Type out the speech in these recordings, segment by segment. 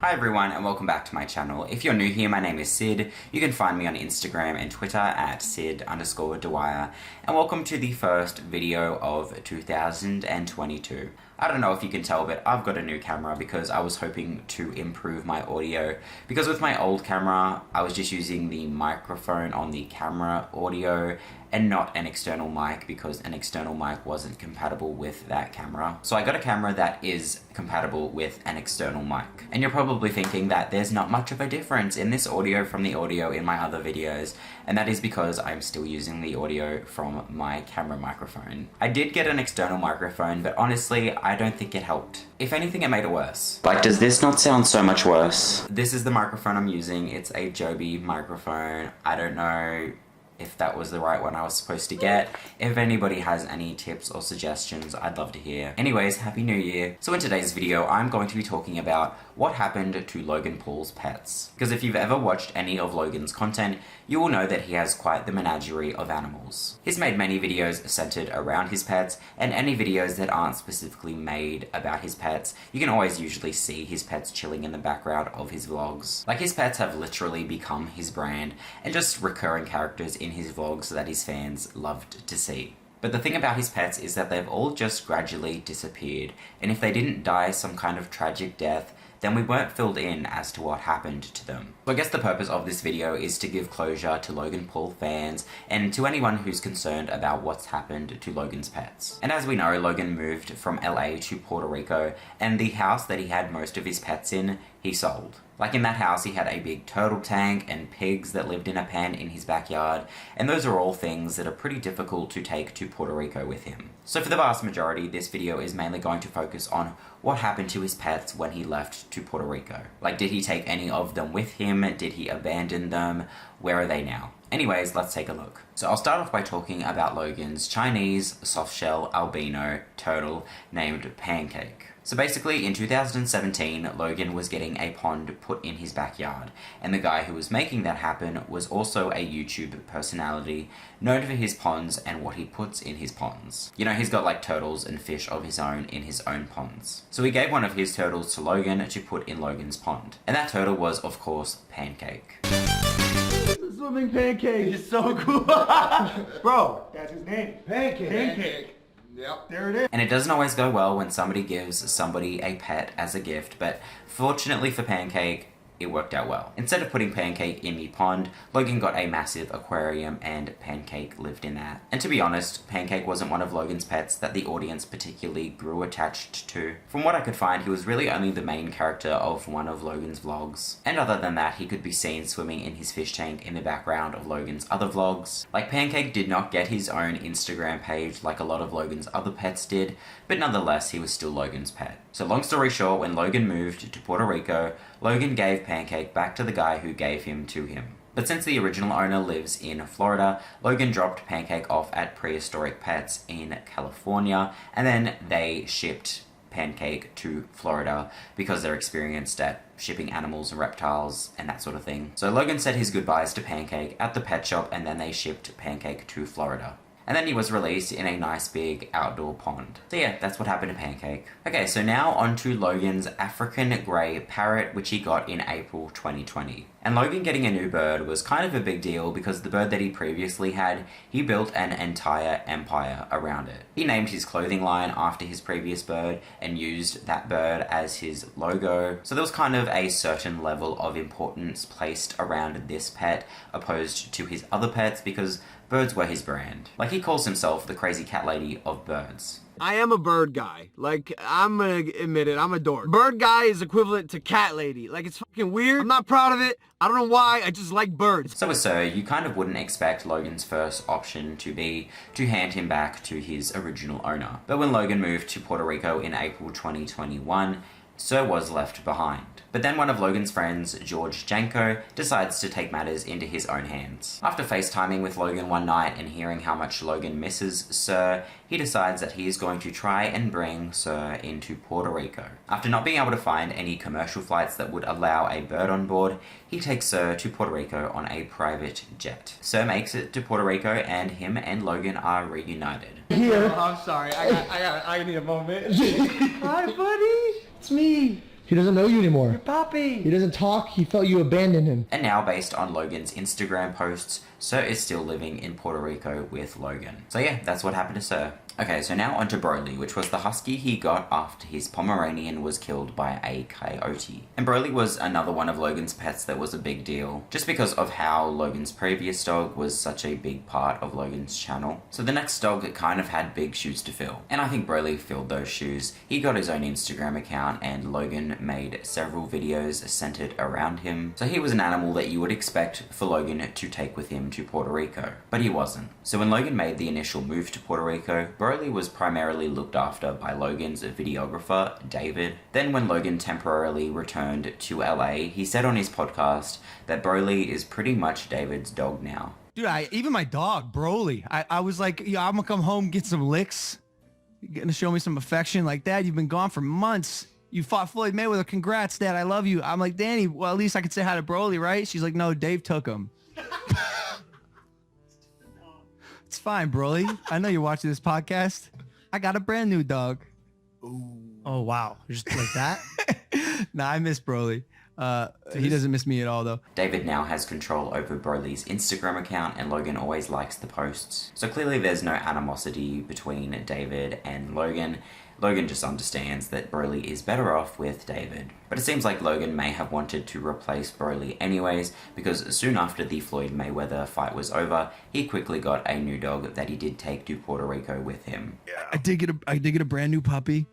Hi everyone and welcome back to my channel. If you're new here, my name is Sid. You can find me on Instagram and Twitter at Sid_Dwyer. And welcome to the first video of 2022. I don't know if you can tell, but I've got a new camera because I was hoping to improve my audio. Because with my old camera, I was just using the microphone on the camera audio and not an external mic because an external mic wasn't compatible with that camera. So I got a camera that is compatible with an external mic. And you're probably thinking that there's not much of a difference in this audio from the audio in my other videos, and that is because I'm still using the audio from my camera microphone. I did get an external microphone, but honestly, I don't think it helped. If anything, it made it worse. Like, does this not sound so much worse? This is the microphone I'm using. It's a Joby microphone. I don't know if that was the right one I was supposed to get. If anybody has any tips or suggestions, I'd love to hear. Anyways, Happy New Year. So in today's video, I'm going to be talking about what happened to Logan Paul's pets. Because if you've ever watched any of Logan's content, you will know that he has quite the menagerie of animals. He's made many videos centered around his pets, and any videos that aren't specifically made about his pets, you can always usually see his pets chilling in the background of his vlogs. Like, his pets have literally become his brand, and just recurring characters in his vlogs that his fans loved to see. But the thing about his pets is that they've all just gradually disappeared, and if they didn't die some kind of tragic death, then we weren't filled in as to what happened to them. So I guess the purpose of this video is to give closure to Logan Paul fans and to anyone who's concerned about what's happened to Logan's pets. And as we know, Logan moved from LA to Puerto Rico, and the house that he had most of his pets in, he sold. Like, in that house, he had a big turtle tank and pigs that lived in a pen in his backyard, and those are all things that are pretty difficult to take to Puerto Rico with him. So for the vast majority, this video is mainly going to focus on what happened to his pets when he left to Puerto Rico. Like, did he take any of them with him? Did he abandon them? Where are they now? Anyways, let's take a look. So I'll start off by talking about Logan's Chinese softshell albino turtle named Pancake. So basically, in 2017, Logan was getting a pond put in his backyard, and the guy who was making that happen was also a YouTube personality known for his ponds and what he puts in his ponds. You know, he's got like turtles and fish of his own in his own ponds. So he gave one of his turtles to Logan to put in Logan's pond, and that turtle was, of course, Pancake. The swimming pancake is so cool. Bro, that's his name. Pancake. Yep. There it is. And it doesn't always go well when somebody gives somebody a pet as a gift, but fortunately for Pancake, it worked out well. Instead of putting Pancake in the pond, Logan got a massive aquarium and Pancake lived in that. And to be honest, Pancake wasn't one of Logan's pets that the audience particularly grew attached to. From what I could find, he was really only the main character of one of Logan's vlogs. And other than that, he could be seen swimming in his fish tank in the background of Logan's other vlogs. Like, Pancake did not get his own Instagram page like a lot of Logan's other pets did, but nonetheless, he was still Logan's pet. So long story short, when Logan moved to Puerto Rico, Logan gave Pancake back to the guy who gave him to him. But since the original owner lives in Florida, Logan dropped Pancake off at Prehistoric Pets in California, and then they shipped Pancake to Florida because they're experienced at shipping animals and reptiles and that sort of thing. So Logan said his goodbyes to Pancake at the pet shop, and then they shipped Pancake to Florida. And then he was released in a nice big outdoor pond. So yeah, that's what happened to Pancake. Okay, so now on to Logan's African grey parrot, which he got in April 2020. And Logan getting a new bird was kind of a big deal because the bird that he previously had, he built an entire empire around it. He named his clothing line after his previous bird and used that bird as his logo. So there was kind of a certain level of importance placed around this pet opposed to his other pets because birds were his brand. Like, he calls himself the crazy cat lady of birds. I am a bird guy. Like, I'm gonna admit it, I'm a dork. Bird guy is equivalent to cat lady. Like, it's fucking weird. I'm not proud of it. I don't know why, I just like birds. So you kind of wouldn't expect Logan's first option to be to hand him back to his original owner. But when Logan moved to Puerto Rico in April 2021, Sir was left behind. But then one of Logan's friends, George Janko, decides to take matters into his own hands. After FaceTiming with Logan one night and hearing how much Logan misses Sir, he decides that he is going to try and bring Sir into Puerto Rico. After not being able to find any commercial flights that would allow a bird on board, he takes Sir to Puerto Rico on a private jet. Sir makes it to Puerto Rico and him and Logan are reunited. Here. Oh, I'm sorry, I need a moment. Hi, buddy. It's me. He doesn't know you anymore. Your puppy. He doesn't talk. He felt you abandoned him. And now, based on Logan's Instagram posts, Sir is still living in Puerto Rico with Logan. So yeah, that's what happened to Sir. Okay, so now onto Broly, which was the husky he got after his Pomeranian was killed by a coyote. And Broly was another one of Logan's pets that was a big deal, just because of how Logan's previous dog was such a big part of Logan's channel. So the next dog kind of had big shoes to fill. And I think Broly filled those shoes. He got his own Instagram account, and Logan made several videos centered around him. So he was an animal that you would expect for Logan to take with him to Puerto Rico, but he wasn't. So when Logan made the initial move to Puerto Rico, Broly was primarily looked after by Logan's videographer, David. Then when Logan temporarily returned to LA, he said on his podcast that Broly is pretty much David's dog now. Dude, even my dog, Broly, I was like, yeah, I'm gonna come home, get some licks. You're gonna show me some affection like that. You've been gone for months. You fought Floyd Mayweather. Congrats, Dad. I love you. I'm like, Danny, well, at least I could say hi to Broly, right? She's like, no, Dave took him. It's fine, Broly. I know you're watching this podcast. I got a brand new dog. Ooh. Oh, wow. Just like that? Nah, I miss Broly. He doesn't miss me at all, though. David now has control over Broly's Instagram account, and Logan always likes the posts. So clearly there's no animosity between David and Logan. Logan just understands that Broly is better off with David. But it seems like Logan may have wanted to replace Broly anyways, because soon after the Floyd Mayweather fight was over, he quickly got a new dog that he did take to Puerto Rico with him. Yeah. I did get a brand new puppy.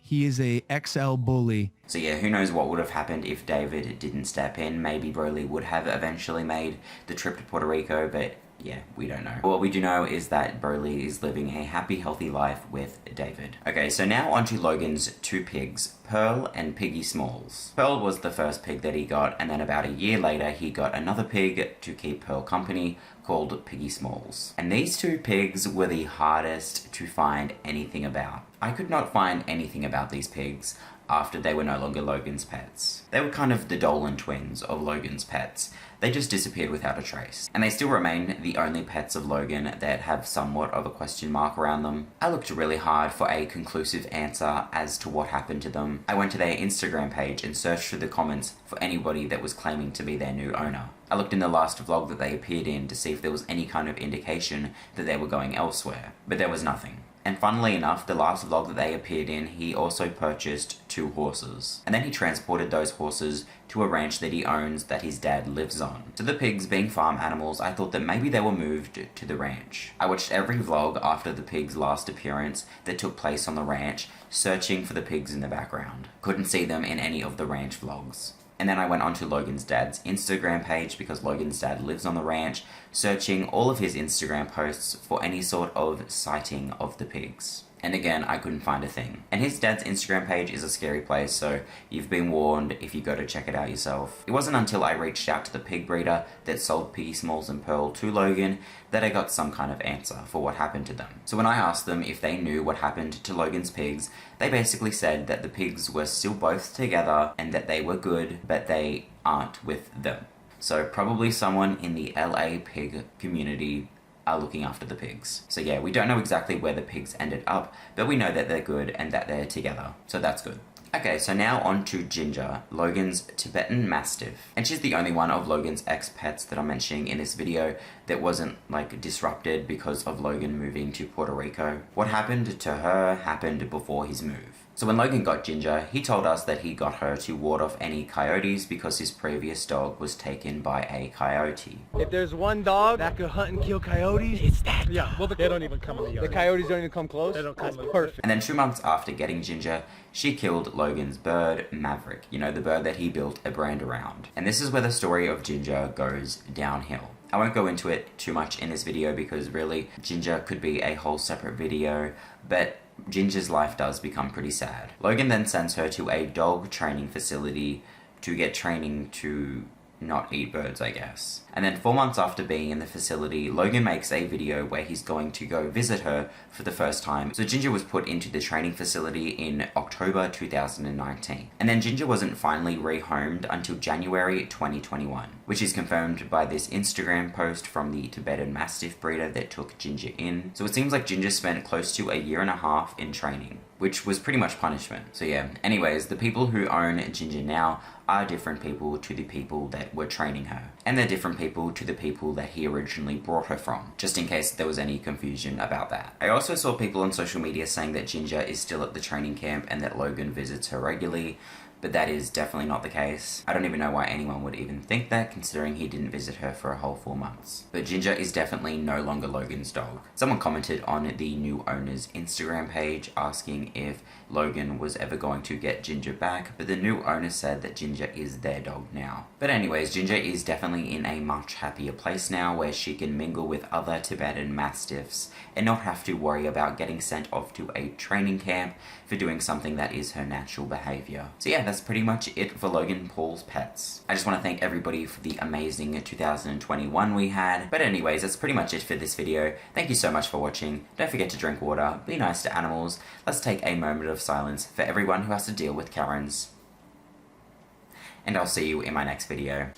He is a XL bully. So yeah, who knows what would have happened if David didn't step in. Maybe Broly would have eventually made the trip to Puerto Rico, but yeah, we don't know. What we do know is that Broly is living a happy, healthy life with David. Okay, so now onto Logan's two pigs, Pearl and Piggy Smalls. Pearl was the first pig that he got, and then about a year later, he got another pig to keep Pearl company called Piggy Smalls. And these two pigs were the hardest to find anything about. I could not find anything about these pigs after they were no longer Logan's pets. They were kind of the Dolan twins of Logan's pets. They just disappeared without a trace. And they still remain the only pets of Logan that have somewhat of a question mark around them. I looked really hard for a conclusive answer as to what happened to them. I went to their Instagram page and searched through the comments for anybody that was claiming to be their new owner. I looked in the last vlog that they appeared in to see if there was any kind of indication that they were going elsewhere, but there was nothing. And funnily enough, the last vlog that they appeared in, he also purchased 2 horses. And then he transported those horses to a ranch that he owns that his dad lives on. So the pigs being farm animals, I thought that maybe they were moved to the ranch. I watched every vlog after the pigs' last appearance that took place on the ranch, searching for the pigs in the background. Couldn't see them in any of the ranch vlogs. And then I went onto Logan's dad's Instagram page because Logan's dad lives on the ranch, searching all of his Instagram posts for any sort of sighting of the pigs. And again, I couldn't find a thing. And his dad's Instagram page is a scary place, so you've been warned if you go to check it out yourself. It wasn't until I reached out to the pig breeder that sold Piggy Smalls and Pearl to Logan that I got some kind of answer for what happened to them. So when I asked them if they knew what happened to Logan's pigs, they basically said that the pigs were still both together and that they were good, but they aren't with them. So probably someone in the LA pig community are looking after the pigs. So yeah, we don't know exactly where the pigs ended up, but we know that they're good and that they're together. So that's good. Okay, so now on to Ginger, Logan's Tibetan Mastiff. And she's the only one of Logan's ex-pets that I'm mentioning in this video that wasn't, like, disrupted because of Logan moving to Puerto Rico. What happened to her happened before his move. So when Logan got Ginger, he told us that he got her to ward off any coyotes because his previous dog was taken by a coyote. If there's one dog that could hunt and kill coyotes, it's that. Yeah, well, they don't even come in the yard. The coyotes don't even come close? They don't come That's in. perfect. And then 2 months after getting Ginger, she killed Logan's bird, Maverick. You know, the bird that he built a brand around. And this is where the story of Ginger goes downhill. I won't go into it too much in this video because really, Ginger could be a whole separate video, but Ginger's life does become pretty sad. Logan then sends her to a dog training facility to get training to not eat birds, I guess. And then 4 months after being in the facility, Logan makes a video where he's going to go visit her for the first time. So Ginger was put into the training facility in October 2019. And then Ginger wasn't finally rehomed until January 2021, which is confirmed by this Instagram post from the Tibetan Mastiff breeder that took Ginger in. So it seems like Ginger spent close to a year and a half in training. which was pretty much punishment. So yeah, anyways, the people who own Ginger now are different people to the people that were training her. And they're different people to the people that he originally brought her from, just in case there was any confusion about that. I also saw people on social media saying that Ginger is still at the training camp and that Logan visits her regularly, but that is definitely not the case. I don't even know why anyone would even think that, considering he didn't visit her for a whole 4 months. But Ginger is definitely no longer Logan's dog. Someone commented on the new owner's Instagram page asking if Logan was ever going to get Ginger back, but the new owner said that Ginger is their dog now. But anyways, Ginger is definitely in a much happier place now, where she can mingle with other Tibetan Mastiffs and not have to worry about getting sent off to a training camp for doing something that is her natural behavior. So yeah, that's pretty much it for Logan Paul's pets. I just want to thank everybody for the amazing 2021 we had. But anyways, that's pretty much it for this video. Thank you so much for watching. Don't forget to drink water, be nice to animals. Let's take a moment of silence for everyone who has to deal with Karens. And I'll see you in my next video.